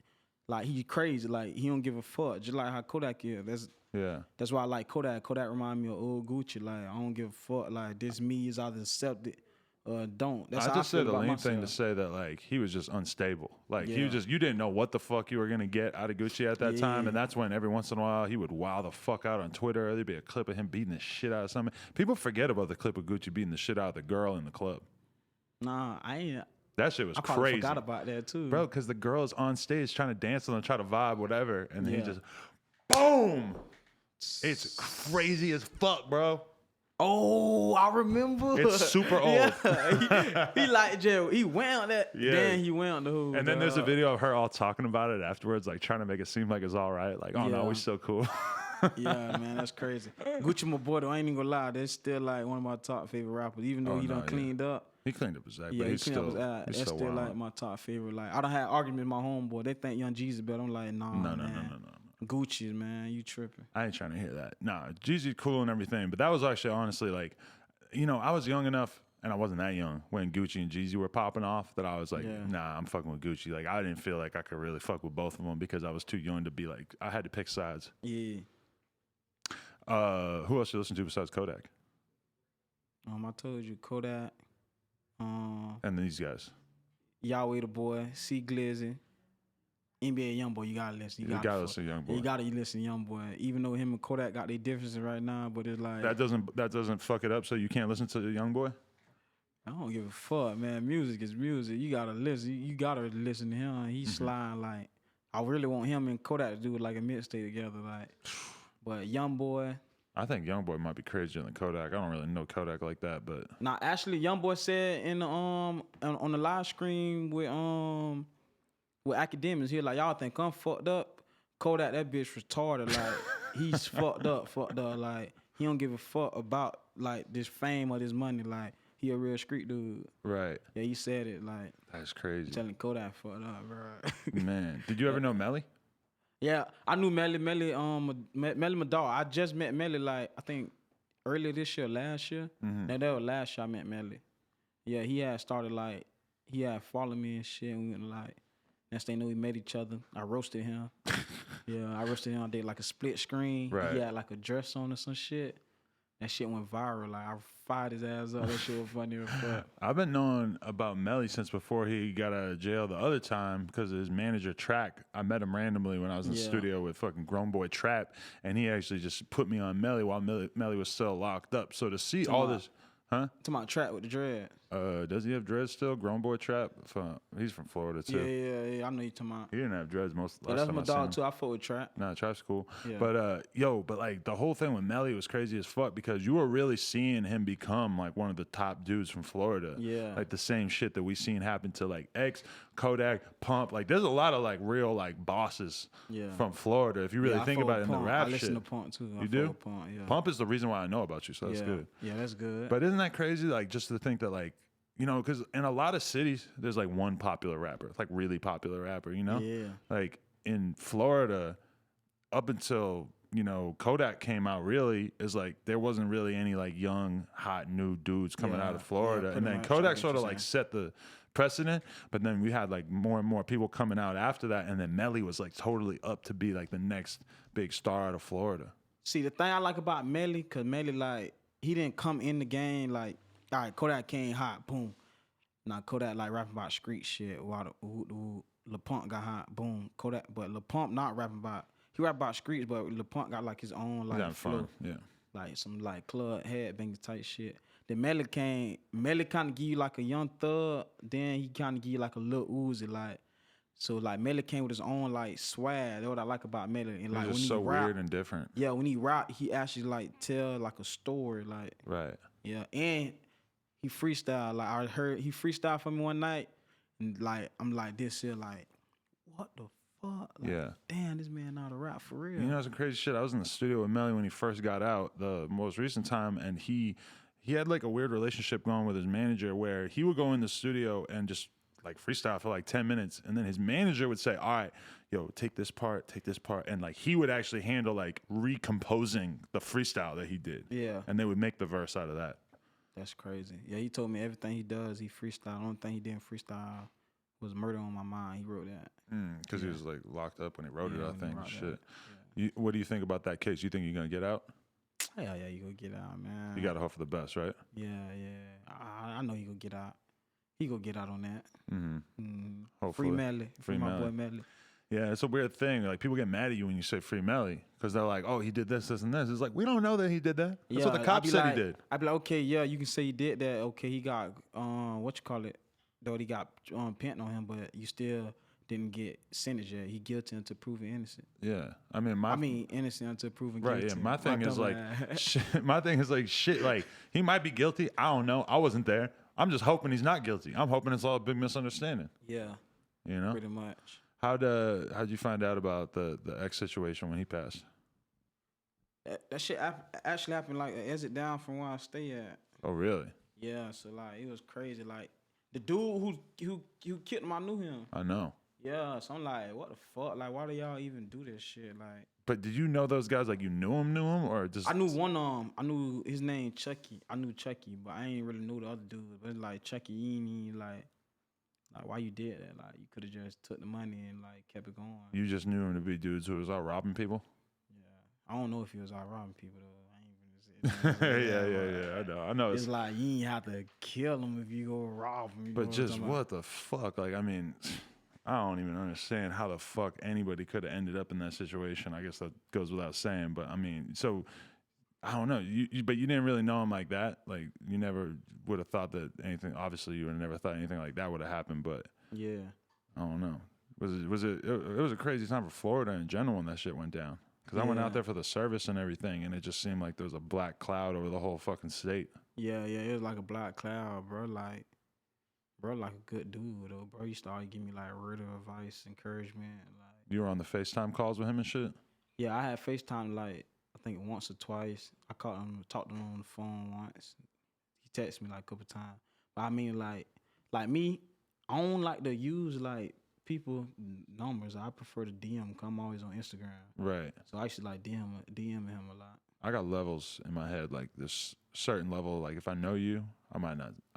Like he crazy, like he don't give a fuck. Just like how Kodak is. That's why I like Kodak. Kodak remind me of old Gucci. Like I don't give a fuck. Like this me is either accepted or don't. That's I how just I feel said the about lean myself. thing to say that like he was just unstable. Like he was just, you didn't know what the fuck you were gonna get out of Gucci at that time, and that's when every once in a while he would wow the fuck out on Twitter. There'd be a clip of him beating the shit out of something. People forget about the clip of Gucci beating the shit out of the girl in the club. Nah, I ain't. That shit was I probably crazy. forgot about that too, bro. Because the girl is on stage trying to dance and try to vibe, whatever, and then he just boom. It's crazy as fuck, bro. Oh, I remember. It's super old. He like jail. He went on that. Yeah. Then he went on the hood. And then there's a video of her all talking about it afterwards, like trying to make it seem like it's all right. Like, oh no, we still cool. Yeah, man, that's crazy. Gucci, my boy, though, I ain't even gonna lie. That's still like one of my top favorite rappers. Even though he done cleaned up. He cleaned up his act, Yeah, but he's still, that's still like my top favorite. Like I done had argument with my homeboy. They think Young Jeezy, but I'm like, nah, no. Gucci, man, you tripping. I ain't trying to hear that. Nah, Jeezy's cool and everything, but that was actually honestly like, you know, I was young enough, and I wasn't that young when Gucci and Jeezy were popping off that I was like, nah, I'm fucking with Gucci. Like I didn't feel like I could really fuck with both of them because I was too young to be like, I had to pick sides. Yeah. Who else you listen to besides Kodak? I told you Kodak. And these guys. Yahweh the Boy, C Glizzy, NBA Youngboy. You gotta listen. You gotta listen to Youngboy. You gotta listen to Youngboy. Even though him and Kodak got their differences right now, but it's like that doesn't fuck it up. So you can't listen to the Youngboy. I don't give a fuck, man. Music is music. You gotta listen. You gotta listen to him. He's sliding like I really want him and Kodak to do like a mixtape together, like. But Youngboy. I think Youngboy might be crazier than Kodak. I don't really know Kodak like that, but now actually Youngboy said in the on the live stream with academics, he like, y'all think I'm fucked up. Kodak, that bitch retarded. Like he's fucked up. Like he don't give a fuck about like this fame or this money. Like he a real street dude. Right. Yeah, he said it. Like that's crazy. Telling Kodak fucked up, bro. Man, did you ever know Melly? Yeah, I knew Melly, my dog. I just met Melly like I think earlier this year, last year. That was last year I met Melly. Yeah, he had started like he had followed me and shit. And we went like next thing you know we met each other. I roasted him. I roasted him. I did like a split screen. Right. He had like a dress on or some shit. That shit went viral. Like I fired his ass up. That shit was funny as fuck. I've been knowing about Melly since before he got out of jail the other time because of his manager Track. I met him randomly when I was in the studio with fucking Grown Boy Trap, and he actually just put me on Melly while Melly was still locked up. So to see all this, huh? To my Trap with the dread. Does he have dreads still? Grown Boy Trap? He's from Florida too. Yeah. I know you talking about. He didn't have dreads most. Yeah, that's my dog too. I fuck with Trap. Nah, Trap's cool. Yeah. But like the whole thing with Melly was crazy as fuck because you were really seeing him become like one of the top dudes from Florida. Yeah. Like the same shit that we seen happen to like X, Kodak, Pump. Like there's a lot of like real like bosses from Florida. If you really think about it in the rap shit. I listen to Pump too. You do? Pump, yeah. Pump is the reason why I know about you, so that's good. Yeah, that's good. But isn't that crazy? Like just to think that like, you know, because in a lot of cities, there's like one popular rapper, like really popular rapper, you know? Yeah. Like in Florida, up until, you know, Kodak came out really, is like there wasn't really any like young, hot, new dudes coming out of Florida. And then Kodak sort of like set the precedent, but then we had like more and more people coming out after that. And then Melly was like totally up to be like the next big star out of Florida. See, the thing I like about Melly, because Melly, like, he didn't come in the game like, all right, Kodak came hot, boom. Now Kodak like rapping about street shit while Lil Pump got hot, boom. Kodak, but Lil Pump not rapping about. He rap about streets, but Lil Pump got like his own like flow, like some like club headbanger type shit. Then Melly kind of give you like a young thug. Then he kind of give you like a Lil Uzi, like. So like Melly came with his own like swag. That's what I like about Melly. And like when just he so rap, weird and different. Yeah, when he rap, he actually like tell like a story, like. Right. Yeah, and he freestyle. Like I heard he freestyle for me one night, and like I'm like this here, like what the fuck? Like, damn, this man not a rap for real. You know, some crazy shit. I was in the studio with Melly when he first got out, the most recent time, and he had like a weird relationship going with his manager where he would go in the studio and just like freestyle for like 10 minutes, and then his manager would say, all right, yo, take this part, and like he would actually handle like recomposing the freestyle that he did. Yeah. And they would make the verse out of that. That's crazy. Yeah, he told me everything he does, he freestyle. The only thing he didn't freestyle was Murder on My Mind. He wrote that. Because he was like locked up when he wrote it, I think. Shit. What do you think about that case? You think you're gonna get out? Yeah, you gonna get out, man. You gotta hope for the best, right? Yeah. I know he gonna get out. He gonna get out on that. Hopefully. Free Melly. Free my boy Melly. Yeah, it's a weird thing. Like, people get mad at you when you say Free Melly because they're like, oh, he did this, and this. It's like, we don't know that he did that. That's what the cops said he did. I'd be like, okay, yeah, you can say he did that. Okay, he got, though he got pent on him, but you still didn't get sentenced yet. He guilty until proven innocent. Yeah. I mean, innocent until proven guilty. Right, yeah. My thing is like, shit, like, he might be guilty. I don't know. I wasn't there. I'm just hoping he's not guilty. I'm hoping it's all a big misunderstanding. Yeah. You know? Pretty much. How'd you find out about the X situation when he passed? That shit actually happened like an exit down from where I stay at. Oh, really? Yeah, so like it was crazy. Like the dude who killed him, I knew him. I know. Yeah, so I'm like, what the fuck? Like, why do y'all even do this shit? Like, but did you know those guys? Like, you knew him, or just? I knew one I knew his name Chucky. I knew Chucky, but I ain't really knew the other dude. But it's like Chucky, you ain't like why you did that? Like, you could have just took the money and like kept it going. You just knew him to be dudes who was out robbing people. Yeah, I don't know if he was out robbing people though. I ain't even Yeah. I know. It's like you ain't have to kill him if you go rob him. But just what the fuck? Like, I mean, I don't even understand how the fuck anybody could have ended up in that situation. I guess that goes without saying. But I mean, so I don't know. But you didn't really know him like that. Like, you never would have thought that anything. Obviously, you would have never thought anything like that would have happened. But yeah, I don't know. It was a crazy time for Florida in general when that shit went down. Because I went out there for the service and everything, and it just seemed like there was a black cloud over the whole fucking state. Yeah, it was like a black cloud, bro. Like a good dude, though, bro. He started giving me, like, word of advice, encouragement. Like, you were on the FaceTime calls with him and shit? Yeah, I had FaceTime, like, I think once or twice. I called him, talked to him on the phone once. He texted me, like, a couple times. But, I mean, like me, I don't like to use, like, people numbers. I prefer to DM because I'm always on Instagram. Right. So I should, like, DM him a lot. I got levels in my head, like this certain level. Like, if I know you, I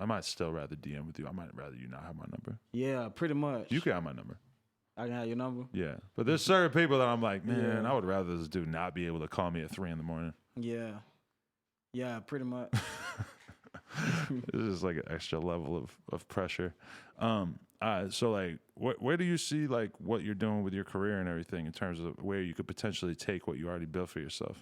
might still rather DM with you. I might rather you not have my number. Yeah, pretty much. You can have my number. I can have your number? Yeah. But there's certain people that I'm like, man, I would rather this dude not be able to call me at 3 a.m. Yeah. Yeah, pretty much. This is like an extra level of pressure. So like, where do you see like what you're doing with your career and everything in terms of where you could potentially take what you already built for yourself?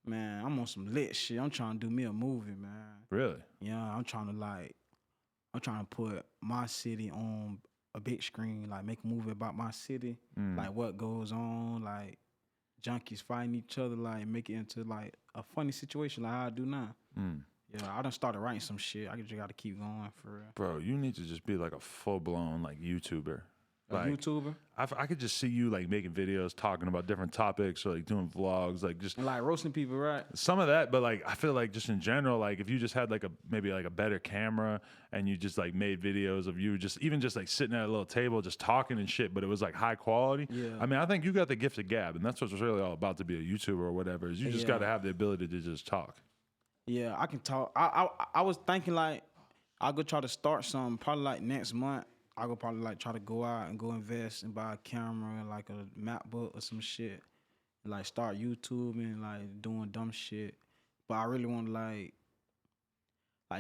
Man, I'm on some lit shit. I'm trying to do me a movie, man. Really? Yeah, I'm trying to put my city on a big screen, like make a movie about my city, like what goes on, like junkies fighting each other, like make it into like a funny situation like how I do now. Yeah, I done started writing some shit. I just got to keep going for real. Bro, you need to just be like a full-blown like YouTuber. Like, YouTuber? I could just see you like making videos talking about different topics or like doing vlogs, like just and like roasting people, right? Some of that, but like I feel like just in general, like if you just had like maybe like a better camera and you just like made videos of you just like sitting at a little table just talking and shit, but it was like high quality. Yeah. I mean, I think you got the gift of gab, and that's what's really all about to be a YouTuber or whatever. Is you just got to have the ability to just talk. Yeah, I can talk. I was thinking like I'll go try to start something probably like next month. I go probably like try to go out and go invest and buy a camera and like a MacBook or some shit. And, like start YouTube and like doing dumb shit. But I really want to like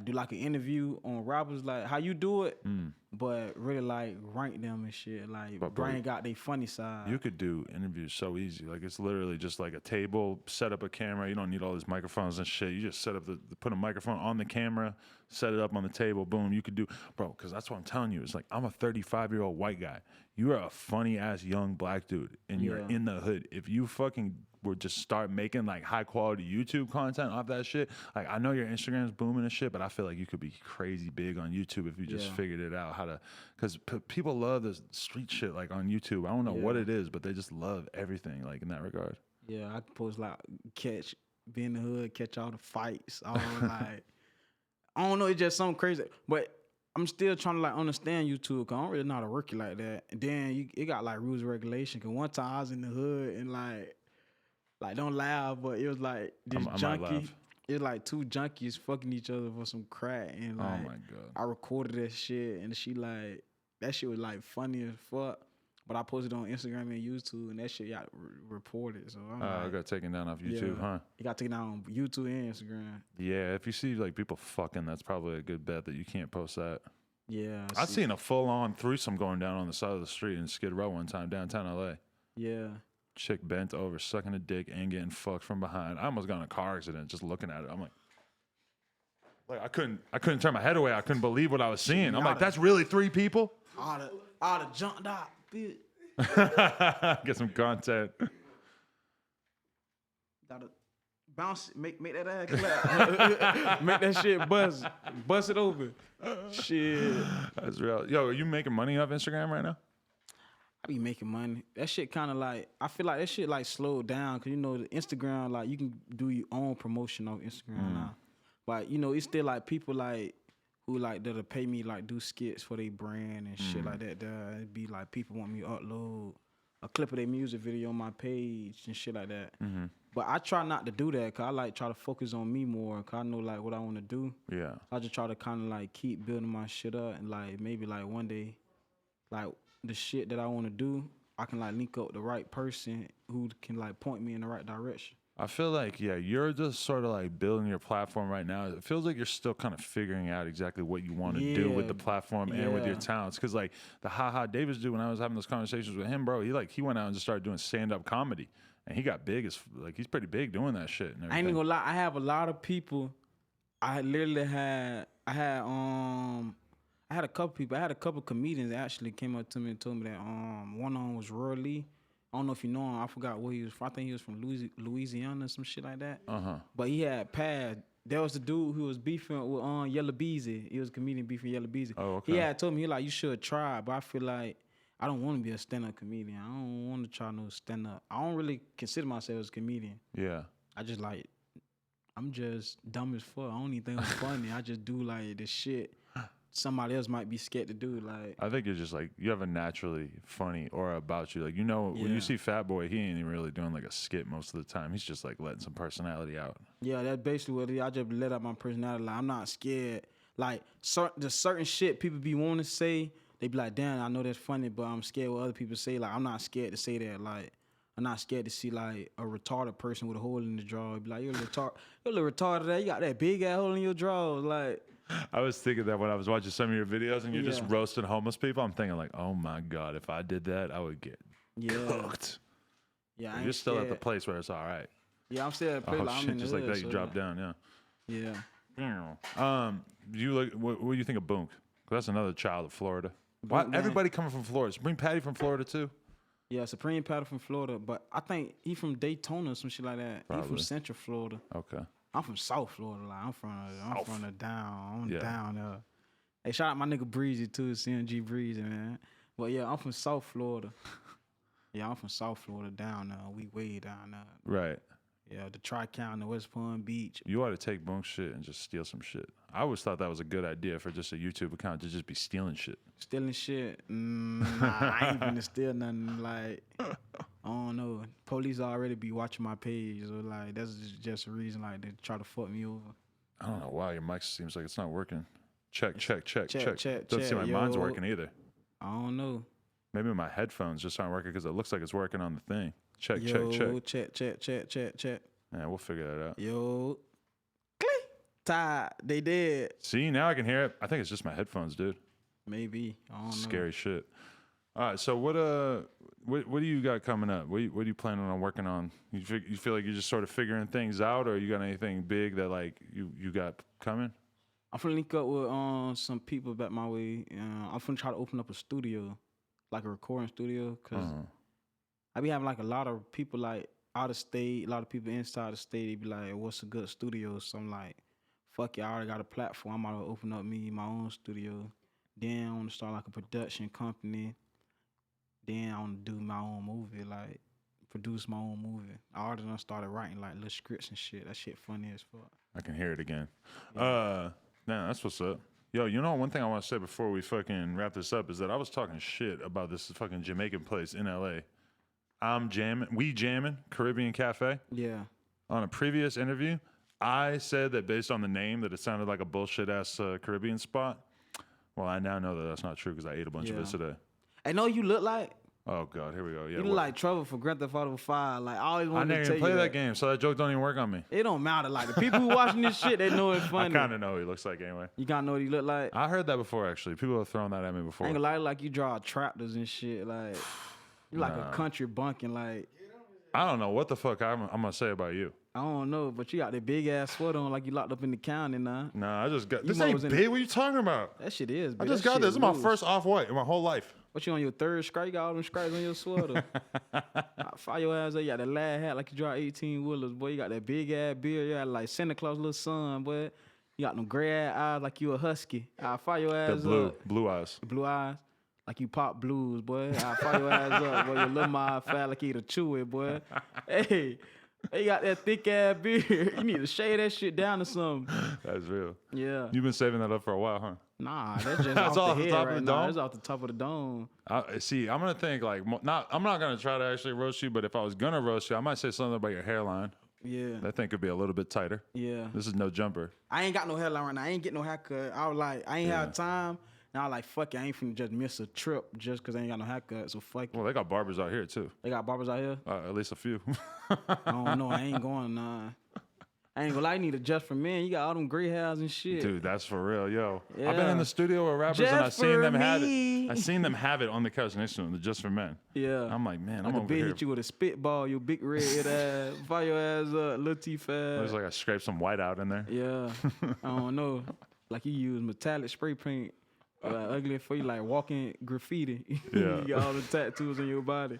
do like an interview on rappers, like how you do it, but really like rank them and shit. Like bring out their funny side. You could do interviews so easy. Like it's literally just like a table, set up a camera. You don't need all these microphones and shit. You just set up put a microphone on the camera, set it up on the table, boom. You could do, bro, because that's what I'm telling you. It's like I'm a 35-year-old white guy. You are a funny ass young black dude, and you're in the hood. If you fucking would just start making like high quality YouTube content off that shit. Like I know your Instagram's booming and shit, but I feel like you could be crazy big on YouTube if you just figured it out how to. Because people love this street shit like on YouTube. I don't know what it is, but they just love everything like in that regard. Yeah, I can post like be in the hood, catch all the fights, all like. I don't know, it's just something crazy, but I'm still trying to like understand YouTube because I don't really know how to work it like that. And then it got like rules and regulations. Cause one time I was in the hood and like don't laugh, but it was like this junkie. It was like two junkies fucking each other for some crack, and like oh my God. I recorded that shit, and she like that shit was like funny as fuck. But I posted it on Instagram and YouTube, and that shit got reported. So I'm I got taken down off YouTube, huh? It got taken down on YouTube and Instagram. Yeah, if you see like people fucking, that's probably a good bet that you can't post that. Yeah. I've seen a full-on threesome going down on the side of the street in Skid Row one time, downtown LA. Yeah. Chick bent over, sucking a dick and getting fucked from behind. I almost got in a car accident just looking at it. I'm like I couldn't turn my head away. I couldn't believe what I was seeing. I'm like, that's really 3 people? I'd have jumped out. Get some content. Gotta bounce, make that ass clap. Make that shit bust it open. Shit. That's real. Yo, are you making money off Instagram right now? I be making money. That shit kind of like, I feel like that shit like slowed down because, you know, the Instagram, like you can do your own promotion on Instagram now. But, you know, it's still like people like who like that'll pay me like do skits for their brand and shit like that. It'd be like people want me to upload a clip of their music video on my page and shit like that. But I try not to do that because I like try to focus on me more because I know like what I want to do. Yeah. I just try to kind of like keep building my shit up and like maybe like one day like the shit that I want to do, I can like link up the right person who can like point me in the right direction. I feel like, yeah, you're just sort of like building your platform right now. It feels like you're still kind of figuring out exactly what you want to do with the platform and with your talents. Because like the Ha Davis dude, when I was having those conversations with him, bro, he went out and just started doing stand-up comedy. And he got big he's pretty big doing that shit. And I ain't even gonna lie, I have a lot of people. I literally had a couple people. I had a couple comedians that actually came up to me and told me that one of them was Roy Lee. I don't know if you know him. I forgot where he was from. I think he was from Louisiana or some shit like that. But he had passed. There was the dude who was beefing with Yellow Beezy. He was a comedian beefing Yellow Beezy. Oh, okay. He had told me, he like, you should try. But I feel like I don't want to be a stand-up comedian. I don't want to try no stand-up. I don't really consider myself as a comedian. Yeah. I just like, I'm just dumb as fuck. I don't even think I'm funny. I just do like the shit somebody else might be scared to do. Like, I think you're just like, you have a naturally funny aura about you. Like, you know, when you see Fat Boy, he ain't even really doing like a skit most of the time. He's just like letting some personality out. Yeah, that's basically what it is. I just let out my personality. Like, I'm not scared. Like, the certain shit people be wanting to say, they be like, damn, I know that's funny, but I'm scared what other people say. Like, I'm not scared to say that. Like, I'm not scared to see like a retarded person with a hole in the jaw. Be like, you're a little retarded. That you got that big ass hole in your jaw. Like, I was thinking that when I was watching some of your videos and you're just roasting homeless people. I'm thinking like, oh my God, if I did that, I would get cooked. Yeah, you're still at the place where it's all right. Yeah, I'm still at the place. Oh, shit, just like that, you drop down. Yeah. You look. What do you think of Boonk? 'Cause that's another child of Florida. Why everybody coming from Florida? Bring Patty from Florida too. Yeah, Supreme Patty from Florida, but I think he from Daytona or some shit like that. Probably. He from Central Florida. Okay. I'm from South Florida. Like I'm from the down. I'm down there. Hey, shout out my nigga Breezy too, CNG Breezy, man. But yeah, I'm from South Florida. I'm from South Florida down there. We way down there. Right. Yeah, the Tri-County, West Palm Beach. You ought to take Boonk shit and just steal some shit. I always thought that was a good idea for just a YouTube account to just be stealing shit. Stealing shit? Nah, I ain't finna steal nothing. Like, I don't know. Police already be watching my page, so like that's just a reason like they try to fuck me over. I don't know why your mic seems like it's not working. Check. Doesn't check, seem like mine's working either. I don't know. Maybe my headphones just aren't working because it looks like it's working on the thing. Check. Check. Yeah, we'll figure that out. Yo, click. Tied. They did. See, now I can hear it. I think it's just my headphones, dude. Maybe. I don't know. Scary shit. All right, so what do you got coming up? What are you planning on working on? You feel like you're just sort of figuring things out, or you got anything big that like you got coming? I'm finna link up with some people back my way. I'm finna try to open up a studio, like a recording studio, cause I be having like a lot of people like out of state, a lot of people inside the state, they be like, what's a good studio? So I'm like, fuck it, I already got a platform. I'm about to open up my own studio. Then I want to start like a production company. Then I want to do my own movie, like produce my own movie. I already done started writing like little scripts and shit. That shit funny as fuck. I can hear it again. Yeah. Man, that's what's up. Yo, you know, one thing I want to say before we fucking wrap this up is that I was talking shit about this fucking Jamaican place in LA. We jamming, Caribbean Cafe. Yeah. On a previous interview, I said that based on the name that it sounded like a bullshit-ass Caribbean spot. Well, I now know that that's not true because I ate a bunch of it today. I know you look like. Oh, God, here we go. Yeah, you look like Trevor for Grand Theft Auto 5. Like, I always wanted to tell you I didn't even play that game, so that joke don't even work on me. It don't matter. Like, the people who watching this shit, they know it's funny. I kind of know what he looks like anyway. You kind of know what he look like? I heard that before, actually. People have thrown that at me before. I ain't gonna lie, like you draw tractors and shit. Like, you like a country bunking. Like, I don't know what the fuck I'm going to say about you. I don't know, but you got that big-ass sweater on like you locked up in the county now. Nah, I just got... This ain't big. What are you talking about? That shit is big. I just got this. This is my first off-white in my whole life. What, you on your third stripe? You got all them stripes on your sweater. I fire your ass up. You got that lad hat like you drive 18-wheelers, boy. You got that big-ass beard. You got like Santa Claus' little son, boy. You got them gray-ass eyes like you a husky. I fire your ass up. Blue eyes. Blue eyes. Like you pop blues, boy. I fire your ass up, boy. Your little mouth fat like you eat a chewy, boy. Hey. They got that thick ass beard. You need to shave that shit down or something. That's real. Yeah. You've been saving that up for a while, huh? Nah, that's just off the head top right of the dome? That's off the top of the dome. See, I'm gonna think like I'm not gonna try to actually roast you, but if I was gonna roast you, I might say something about your hairline. Yeah. That thing could be a little bit tighter. Yeah. This is no jumper. I ain't got no hairline right now. I ain't getting no haircut. I was like, I ain't have time. Now I like, fuck it, I ain't finna just miss a trip just because I ain't got no haircut, so fuck it. Well, they got barbers out here, too. They got barbers out here? At least a few. I don't know. I ain't going, nah. I ain't gonna lie, you need a just for men. You got all them gray hairs and shit. Dude, that's for real, yo. Yeah. I've been in the studio with rappers just and I've seen them have me. it. I've seen them have it on the couch next to them, the Just for Men. Yeah. I'm like, man, like I'm over here. hit you with a spitball, your big red ass, fire your ass up, little teeth ass. Looks like I scraped some white out in there. Yeah. I don't know. Like you use metallic spray paint. Like ugly for you, like walking graffiti. Yeah. You got all the tattoos on your body.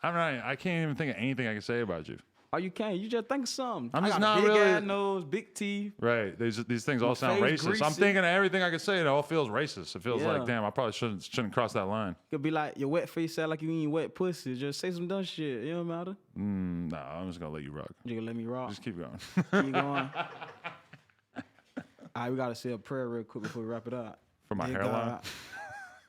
I can't even think of anything I can say about you. Oh, you can't. You just think of something. I'm just got not big really. ass nose, big teeth. Right. These things all sound face racist. greasy. I'm thinking of everything I can say. It all feels racist. It feels like, damn, I probably shouldn't cross that line. Could be like your wet face sound like you eating wet pussy. Just say some dumb shit. It don't matter. Nah, I'm just gonna let you rock. You gonna let me rock? Just keep going. Keep going. All right, we gotta say a prayer real quick before we wrap it up. For my hairline. God,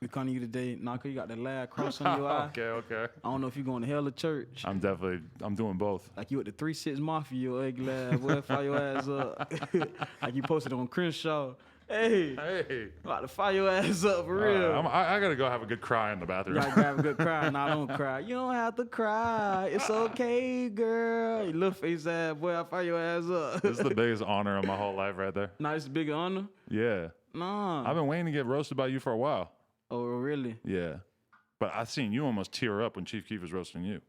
we come to you today. Naka, you got the lad cross on your eye. Okay. I don't know if you're going to hell or church. I'm doing both. Like you at the 3-6 Mafia, you ugly lad. Boy, fire your ass up. Like you posted on Crenshaw. Hey. About to fire your ass up for real. I gotta go have a good cry in the bathroom. You gotta have a good cry. Nah, don't cry. You don't have to cry. It's okay, girl. You little face ass boy, I fire your ass up. This is the biggest honor of my whole life right there. Nah, it's a big honor? Yeah. Nah. I've been waiting to get roasted by you for a while. Oh, really? Yeah. But I seen you almost tear up when Chief Keef was roasting you.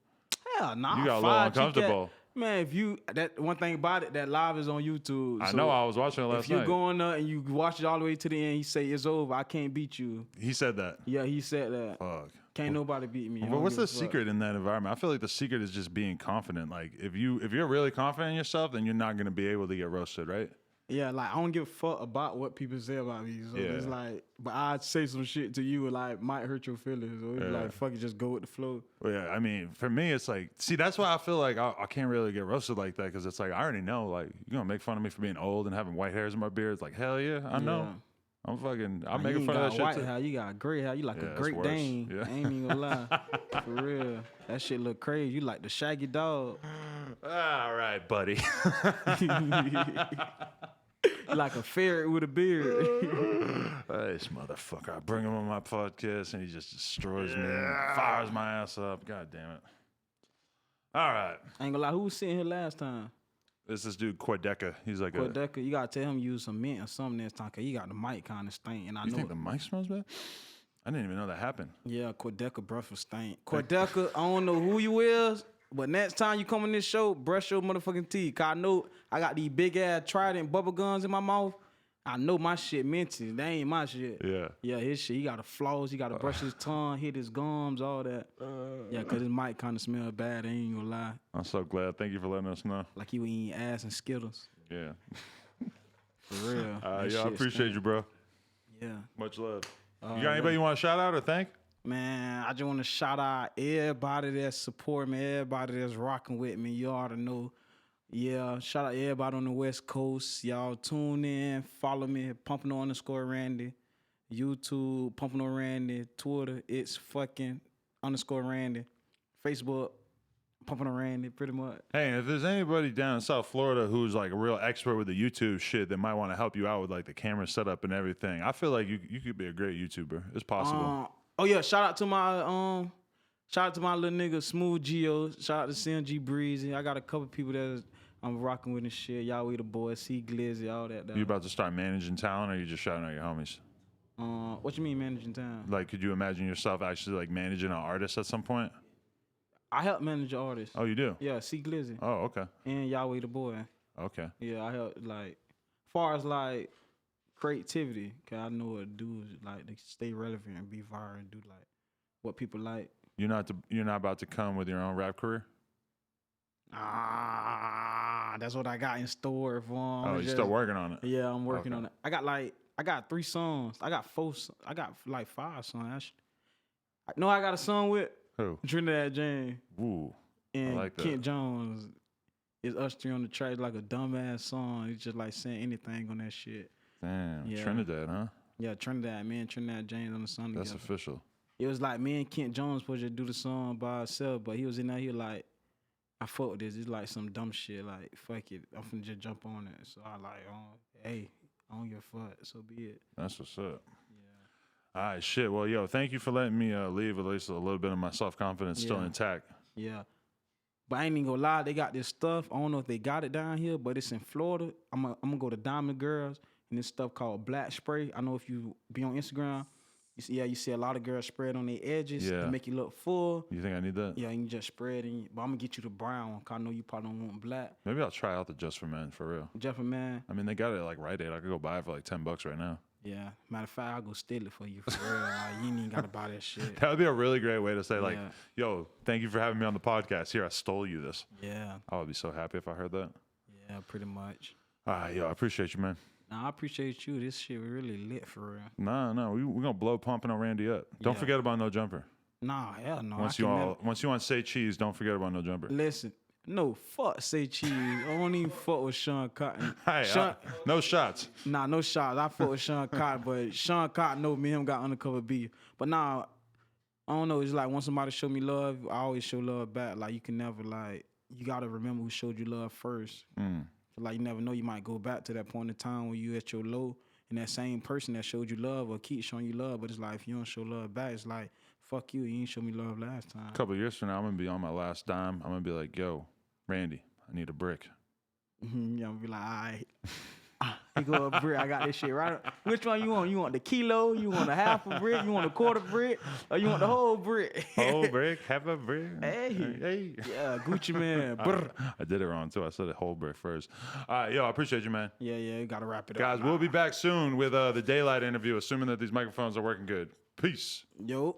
Hell nah. You got a little uncomfortable. Man, if you, that one thing about it, that live is on YouTube. I know, I was watching it last night. If you going up and you watch it all the way to the end, he say, it's over, I can't beat you. He said that? Yeah, he said that. Fuck. Can't nobody beat me. But what's the secret in that environment? I feel like the secret is just being confident. Like, if you're really confident in yourself, then you're not going to be able to get roasted, right? Yeah, like, I don't give a fuck about what people say about me. So it's like, but I'd say some shit to you, like, might hurt your feelings. Or it's like, fuck it, just go with the flow. Well, yeah, I mean, for me, it's like, see, that's why I feel like I can't really get roasted like that, because it's like, I already know, like, you're going to make fun of me for being old and having white hairs in my beard. It's like, hell yeah, I know. I'm making fun of that shit white too. hair, you got gray hair. You like a Great Dane. Yeah. I ain't even gonna lie. For real. That shit look crazy. You like the shaggy dog. All right, buddy. You like a ferret with a beard. This motherfucker. I bring him on my podcast and he just destroys me and fires my ass up. God damn it. All right. I ain't gonna lie. Who was sitting here last time? This dude, Kodak. He's like Kodak. You gotta tell him use some mint or something next time, cause he got the mic kind of stink. And I know. You think the mic smells bad? I didn't even know that happened. Yeah, Kodak breath was stink. Kodak, I don't know who you is, but next time you come on this show, brush your motherfucking teeth. Cause I know I got these big ass Trident bubble guns in my mouth. I know my shit minty. That ain't my shit. Yeah. Yeah, his shit. He got to floss. He got to brush his tongue, hit his gums, all that. Yeah, because his mic kind of smell bad. I ain't gonna lie. I'm so glad. Thank you for letting us know. Like he was eating ass and Skittles. Yeah. For real. I appreciate you, bro. Yeah. Much love. You got anybody you want to shout out or thank? Man, I just want to shout out everybody that's supporting me, everybody that's rocking with me. You ought to know. Yeah, shout out everybody on the West Coast. Y'all tune in, follow me, Pompano_Randy. YouTube, Pompano Randy. Twitter, it's fucking _Randy. Facebook, Pompano Randy, pretty much. Hey, and if there's anybody down in South Florida who's like a real expert with the YouTube shit that might want to help you out with like the camera setup and everything, I feel like you could be a great YouTuber. It's possible. Oh yeah, shout out to my little nigga Smooth Geo. Shout out to CMG Breezy. I got a couple people that I'm rocking with and shit. Y'all we the boys, C Glizzy, all that. You about to start managing talent, or you just shouting out your homies? What you mean managing talent? Like, could you imagine yourself actually like managing an artist at some point? I help manage artists. Oh, you do? Yeah, C Glizzy. Oh, okay. And Yahweh the boy. Okay. Yeah, I help like, far as like creativity, cause I know what to do is like to stay relevant and be viral and do like what people like. You're not about to come with your own rap career? That's what I got in store for him. Oh, you're still working on it? Yeah, I'm working on it. I got 3 songs. I got 4. I got like 5 songs. I got a song with who? Trinidad James. Ooh, and I like that. Kent Jones. It's us 3 on the track, like a dumbass song. It's just like saying anything on that shit. Damn, yeah. Trinidad, huh? Yeah, Trinidad, me and Trinidad James on the song together. That's official. It was like me and Kent Jones supposed to do the song by ourselves, but he was in there, he like, I fuck with this. It's like some dumb shit, like, fuck it. I'm finna just jump on it. So I like, hey, I don't give a fuck, so be it. That's what's up. Yeah. All right, shit. Well, yo, thank you for letting me leave at least a little bit of my self-confidence still intact. Yeah. But I ain't even gonna lie, they got this stuff. I don't know if they got it down here, but it's in Florida. I'm gonna go to Diamond Girls and this stuff called black spray. I know if you be on Instagram, you see a lot of girls spray it on their edges to make you look full. You think I need that? Yeah, you can just spray it. But I'm gonna get you the brown one, cause I know you probably don't want black. Maybe I'll try out the Just for Men for real. Just for Men. I mean, they got it at like Rite Aid. I could go buy it for like $10 right now. Yeah, matter of fact, I'll go steal it for you for real. Like, you ain't even gotta buy that shit. That would be a really great way to say like, yo, thank you for having me on the podcast. Here, I stole you this. Yeah. I would be so happy if I heard that. Yeah, pretty much. Yo, I appreciate you, man. Nah, I appreciate you. This shit really lit for real. No, we're gonna blow Pompano Randy up. Don't forget about No Jumper. Nah, hell no. Once you want to say cheese, don't forget about No Jumper. Listen, no, fuck say cheese. I don't even fuck with Sean Cotton. Hey, no shots. Nah, no shots. I fuck with Sean Cotton, but Sean Cotton know me and him got undercover beef. But nah, I don't know. It's like when somebody show me love, I always show love back. Like you can never you gotta remember who showed you love first. Like you never know, you might go back to that point in time when you at your low, and that same person that showed you love or keep showing you love. But it's like if you don't show love back, it's like fuck you. You ain't show me love last time. A couple of years from now, I'm gonna be on my last dime. I'm gonna be like, yo, Randy, I need a brick. Yeah, I'm gonna be like, all right. You go a brick. I got this shit right. Which one you want? You want the kilo? You want a half a brick? You want a quarter brick? Or you want the whole brick? Whole brick, half a brick. Hey. Yeah, Gucci man. I did it wrong too. I said a whole brick first. All right, yo, I appreciate you, man. Yeah, you gotta wrap it up. Guys, we'll be back soon with the Daylight interview, assuming that these microphones are working good. Peace. Yo.